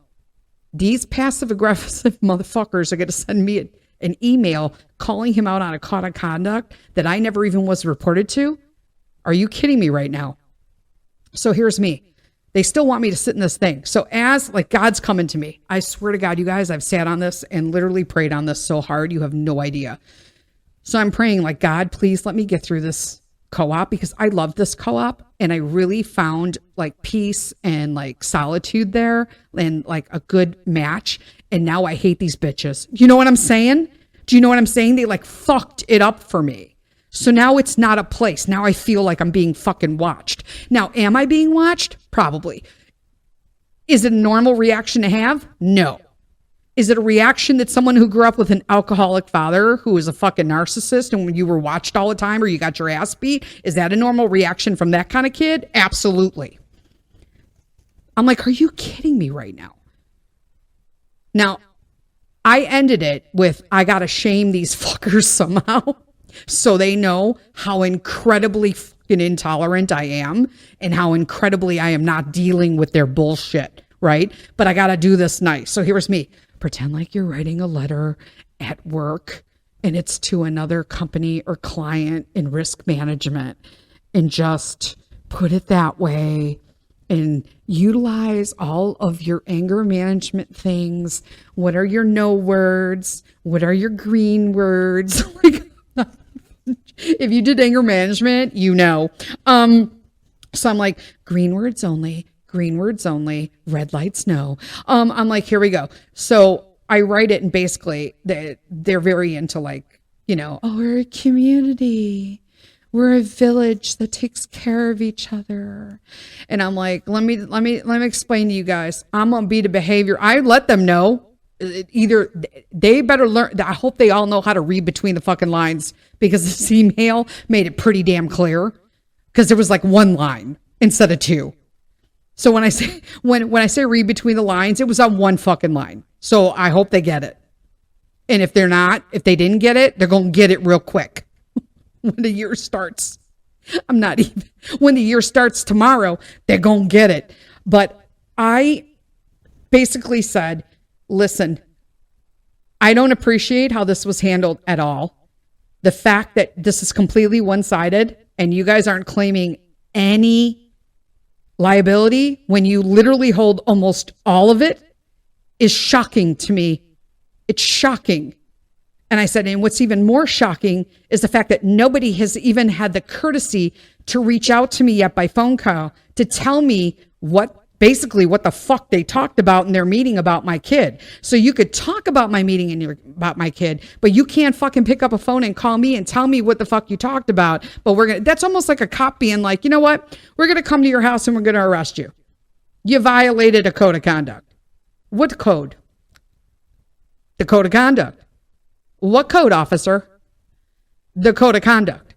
these passive-aggressive motherfuckers are going to send me an email calling him out on a code of conduct that I never even was reported to. Are you kidding me right now? So here's me. They still want me to sit in this thing. So as like God's coming to me, I swear to God, you guys, I've sat on this and literally prayed on this so hard. You have no idea. So I'm praying like, God, please let me get through this co-op because I love this co-op. And I really found like peace and like solitude there and like a good match. And now I hate these bitches. You know what I'm saying? Do you know what I'm saying? They like fucked it up for me. So now it's not a place. Now I feel like I'm being fucking watched. Now, am I being watched? Probably. Is it a normal reaction to have? No. Is it a reaction that someone who grew up with an alcoholic father who is a fucking narcissist and when you were watched all the time or you got your ass beat, is that a normal reaction from that kind of kid? Absolutely. I'm like, are you kidding me right now? Now, I ended it with, I got to shame these fuckers somehow. So they know how incredibly fucking intolerant I am and how incredibly I am not dealing with their bullshit, right? But I got to do this nice. So here's me. Pretend like you're writing a letter at work and it's to another company or client in risk management and just put it that way and utilize all of your anger management things. What are your no words? What are your green words? Like, if you did anger management, you know. So I'm like, green words only, red lights no. I'm like, here we go. So I write it and basically they're very into like, you know, oh, we're a community. We're a village that takes care of each other. And I'm like, let me explain to you guys. I'm going to be the behavior. I let them know. Either they better learn. I hope they all know how to read between the fucking lines because this email made it pretty damn clear because there was like one line instead of two. So when I say read between the lines, it was on one fucking line. So I hope they get it. And if they didn't get it, they're going to get it real quick when the year starts. When the year starts tomorrow, they're going to get it. But I basically said, listen, I don't appreciate how this was handled at all. The fact that this is completely one-sided and you guys aren't claiming any liability when you literally hold almost all of it is shocking to me. It's shocking. And I said, and what's even more shocking is the fact that nobody has even had the courtesy to reach out to me yet by phone call to tell me what the fuck they talked about in their meeting about my kid. So you could talk about my meeting about my kid, but you can't fucking pick up a phone and call me and tell me what the fuck you talked about. But that's almost like a cop being like, you know what? We're going to come to your house and we're going to arrest you. You violated a code of conduct. What code? The code of conduct. What code, officer? The code of conduct.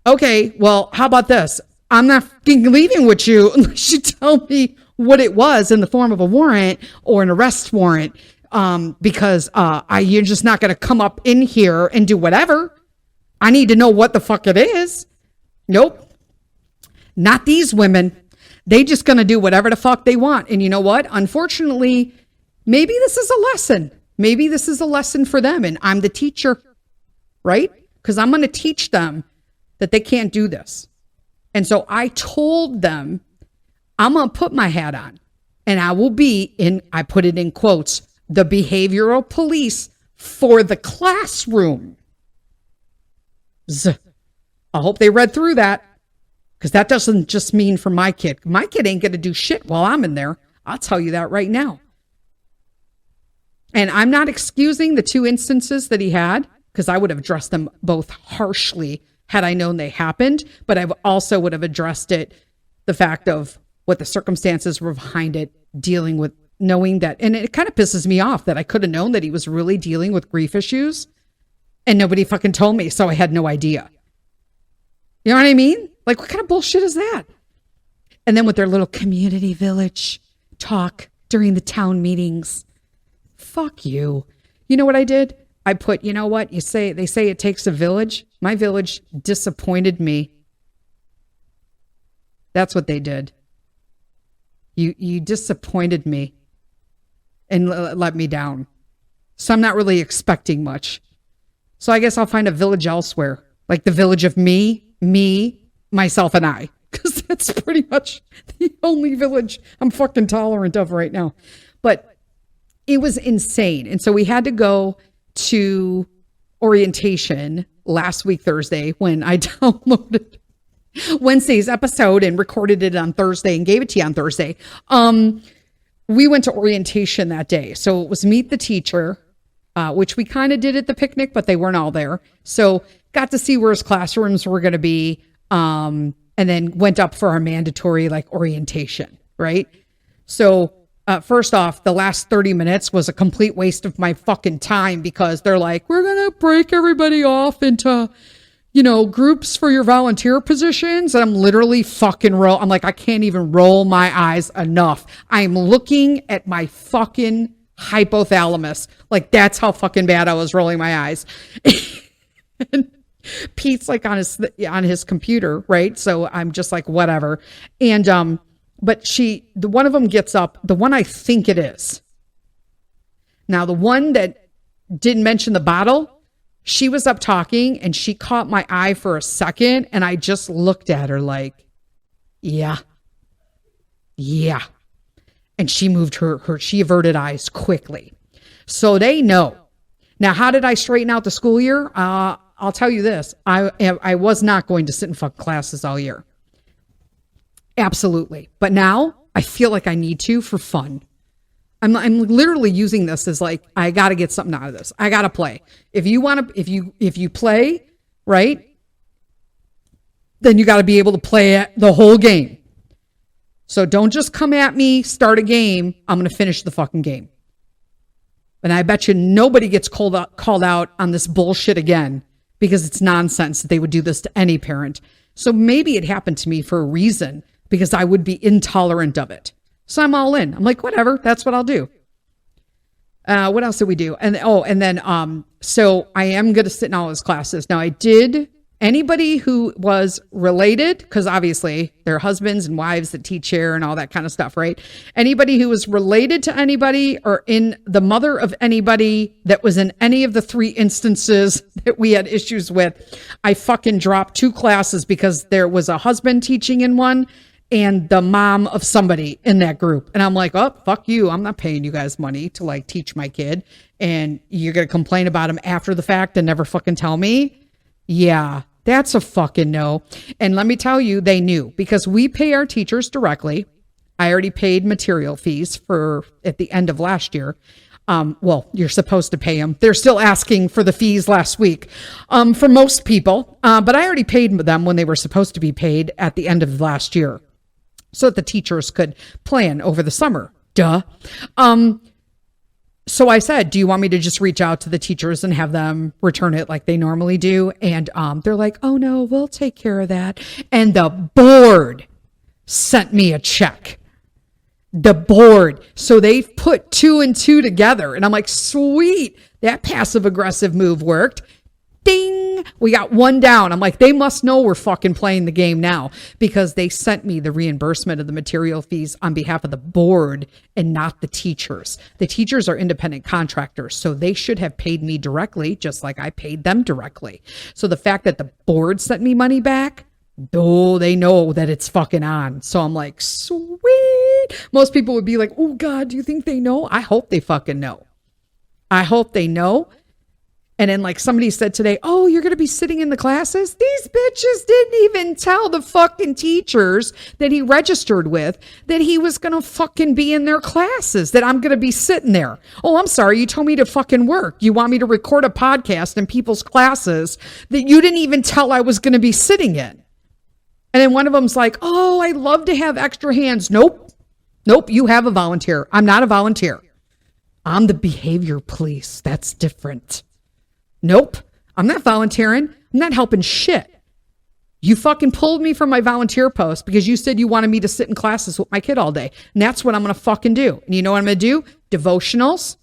Okay, well, how about this? I'm not leaving with you unless you tell me what it was in the form of a warrant or an arrest warrant, because you're just not going to come up in here and do whatever. I need to know what the fuck it is. Nope. Not these women. They just going to do whatever the fuck they want. And you know what? Unfortunately, maybe this is a lesson. Maybe this is a lesson for them. And I'm the teacher, right? Because I'm going to teach them that they can't do this. And so I told them, I'm going to put my hat on and I will be I put it in quotes, the behavioral police for the classroom. I hope they read through that Because that doesn't just mean for my kid. My kid ain't going to do shit while I'm in there. I'll tell you that right now. And I'm not excusing the 2 instances that he had, because I would have addressed them both harshly had I known they happened. But I also would have addressed it, the fact of what the circumstances were behind it, dealing with knowing that. And it kind of pisses me off that I could have known that he was really dealing with grief issues and nobody fucking told me. So I had no idea. You know what I mean? Like, what kind of bullshit is that? And then with their little community village talk during the town meetings. Fuck you. You know what I did? I put, you know what? They say it takes a village. My village disappointed me. That's what they did. You disappointed me and let me down. So I'm not really expecting much. So I guess I'll find a village elsewhere, like the village of me, myself, and I, because that's pretty much the only village I'm fucking tolerant of right now. But it was insane. And so we had to go to orientation last week, Thursday, when I downloaded Wednesday's episode and recorded it on Thursday and gave it to you on Thursday. We went to orientation that day. So it was meet the teacher, which we kind of did at the picnic, but they weren't all there. So got to see where his classrooms were going to be. And then went up for our mandatory like orientation, right? So first off, the last 30 minutes was a complete waste of my fucking time because they're like, we're going to break everybody off into, groups for your volunteer positions. And I'm literally I'm like, I can't even roll my eyes enough. I'm looking at my fucking hypothalamus. Like, that's how fucking bad I was rolling my eyes. And Pete's like on his computer, right? So I'm just like, whatever. And, but one of them gets up, the one I think it is. Now, the one that didn't mention the bottle, she was up talking and she caught my eye for a second. And I just looked at her like, yeah. And she moved she averted eyes quickly. So they know. Now, how did I straighten out the school year? I'll tell you this. I was not going to sit in fuck classes all year. Absolutely. But now I feel like I need to for fun. I'm literally using this as like, I got to get something out of this. I got to play. If you play, right, then you got to be able to play the whole game. So don't just come at me, start a game. I'm going to finish the fucking game. And I bet you nobody gets called out on this bullshit again because it's nonsense that they would do this to any parent. So maybe it happened to me for a reason because I would be intolerant of it. So I'm all in. I'm like, whatever, that's what I'll do. What else did we do? So I am going to sit in all his classes. Now anybody who was related, because obviously they're husbands and wives that teach here and all that kind of stuff, right? Anybody who was related to anybody or in the mother of anybody that was in any of the 3 instances that we had issues with, I fucking dropped 2 classes because there was a husband teaching in one and the mom of somebody in that group. And I'm like, oh, fuck you. I'm not paying you guys money to like teach my kid. And you're going to complain about him after the fact and never fucking tell me. Yeah, that's a fucking no. And let me tell you, they knew because we pay our teachers directly. I already paid material fees at the end of last year. Well, you're supposed to pay them. They're still asking for the fees last week for most people. But I already paid them when they were supposed to be paid at the end of last year so that the teachers could plan over the summer. Duh. So I said, do you want me to just reach out to the teachers and have them return it like they normally do? And they're like, oh no, we'll take care of that. And the board sent me a check. The board. So they've put 2 and 2 together. And I'm like, sweet, that passive aggressive move worked. Ding. We got 1 down. I'm like, they must know we're fucking playing the game now because they sent me the reimbursement of the material fees on behalf of the board and not the teachers. The teachers are independent contractors, so they should have paid me directly, just like I paid them directly. So the fact that the board sent me money back, oh, they know that it's fucking on. So I'm like, sweet. Most people would be like, oh God, do you think they know? I hope they fucking know. I hope they know. And then like somebody said today, oh, you're going to be sitting in the classes? These bitches didn't even tell the fucking teachers that he registered with that he was going to fucking be in their classes, that I'm going to be sitting there. Oh, I'm sorry. You told me to fucking work. You want me to record a podcast in people's classes that you didn't even tell I was going to be sitting in. And then one of them's like, oh, I love to have extra hands. Nope. You have a volunteer. I'm not a volunteer. I'm the behavior police. That's different. Nope, I'm not volunteering. I'm not helping shit. You fucking pulled me from my volunteer post because you said you wanted me to sit in classes with my kid all day. And that's what I'm going to fucking do. And you know what I'm going to do? Devotionals.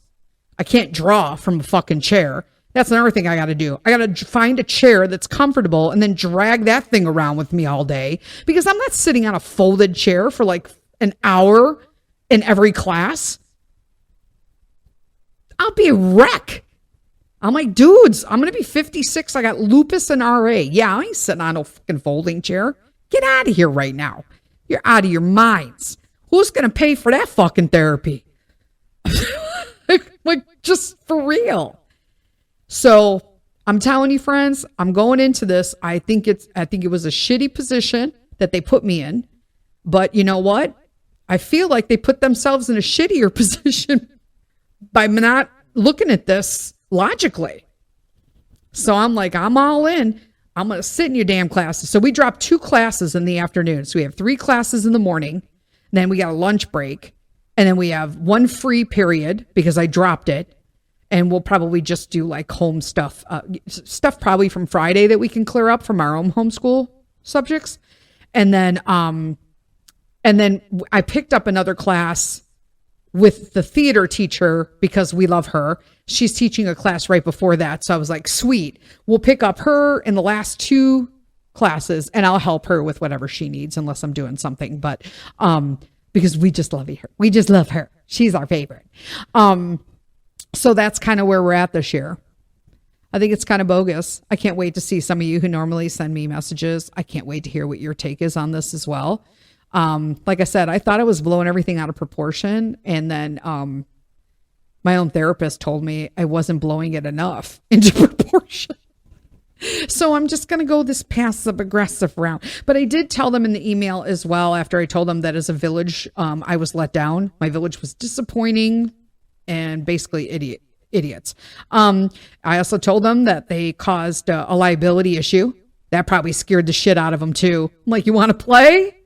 I can't draw from a fucking chair. That's another thing I got to do. I got to find a chair that's comfortable and then drag that thing around with me all day because I'm not sitting on a folded chair for like an hour in every class. I'll be a wreck. I'm like, dudes, I'm going to be 56. I got lupus and RA. Yeah, I ain't sitting on no fucking folding chair. Get out of here right now. You're out of your minds. Who's going to pay for that fucking therapy? Like, just for real. So I'm telling you, friends, I'm going into this. I think it was a shitty position that they put me in. But you know what? I feel like they put themselves in a shittier position by not looking at this logically. So I'm like, I'm all in. I'm going to sit in your damn classes. So we dropped 2 classes in the afternoon. So we have 3 classes in the morning. Then we got a lunch break. And then we have 1 free period because I dropped it. And we'll probably just do like home stuff. Stuff probably from Friday that we can clear up from our own homeschool subjects. And then I picked up another class with the theater teacher because we love her. She's teaching a class right before that. So I was like, sweet, we'll pick up her in the last 2 classes and I'll help her with whatever she needs unless I'm doing something. But because we just love her. We just love her. She's our favorite. So that's kind of where we're at this year. I think it's kind of bogus. I can't wait to see some of you who normally send me messages. I can't wait to hear what your take is on this as well. Like I said, I thought I was blowing everything out of proportion. And then, my own therapist told me I wasn't blowing it enough into proportion. So I'm just going to go this passive aggressive route. But I did tell them in the email as well, after I told them that as a village, I was let down. My village was disappointing and basically idiots. I also told them that they caused a liability issue. That probably scared the shit out of them too. I'm like, you want to play?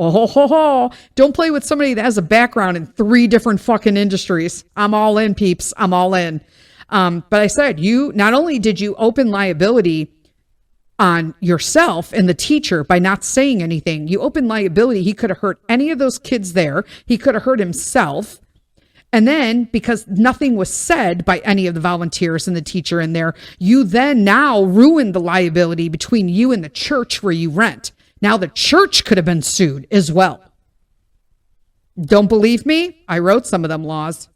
Oh, don't play with somebody that has a background in 3 different fucking industries. I'm all in, peeps. I'm all in. But I said, you not only did you open liability on yourself and the teacher by not saying anything, you opened liability. He could have hurt any of those kids there. He could have hurt himself. And then because nothing was said by any of the volunteers and the teacher in there, you then now ruined the liability between you and the church where you rent. Now the church could have been sued as well. Don't believe me? I wrote some of them laws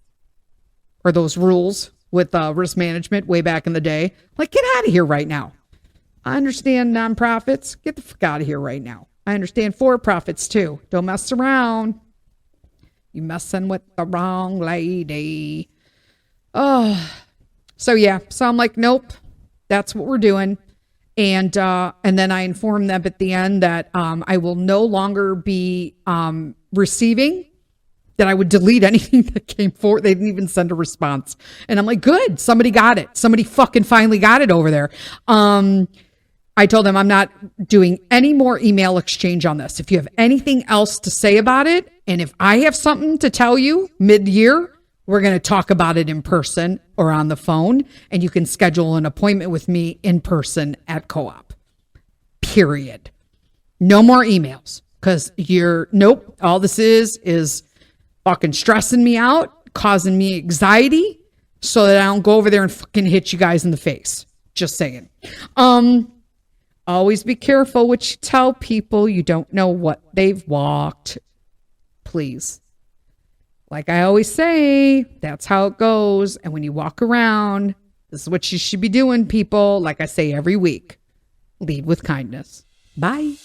or those rules with risk management way back in the day. Like, get out of here right now. I understand nonprofits. Get the fuck out of here right now. I understand for-profits too. Don't mess around. You messing with the wrong lady. Oh, so yeah. So I'm like, nope, that's what we're doing. And then I informed them at the end that I will no longer be receiving, that I would delete anything that came forward. They didn't even send a response. And I'm like, good, somebody got it. Somebody fucking finally got it over there. I told them I'm not doing any more email exchange on this. If you have anything else to say about it, and if I have something to tell you mid-year, we're going to talk about it in person or on the phone, and you can schedule an appointment with me in person at Co-op. Period. No more emails, because nope, all this is fucking stressing me out, causing me anxiety, so that I don't go over there and fucking hit you guys in the face. Just saying. Always be careful what you tell people. You don't know what they've walked. Please. Like I always say, that's how it goes. And when you walk around, this is what you should be doing, people. Like I say every week, lead with kindness. Bye.